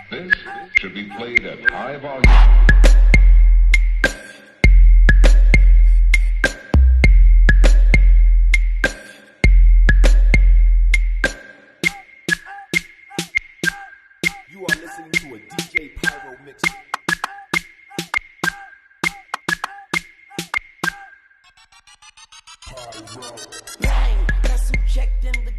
This should be played at high volume. You are listening to a DJ Pyro mix. Bang, that's who checked in the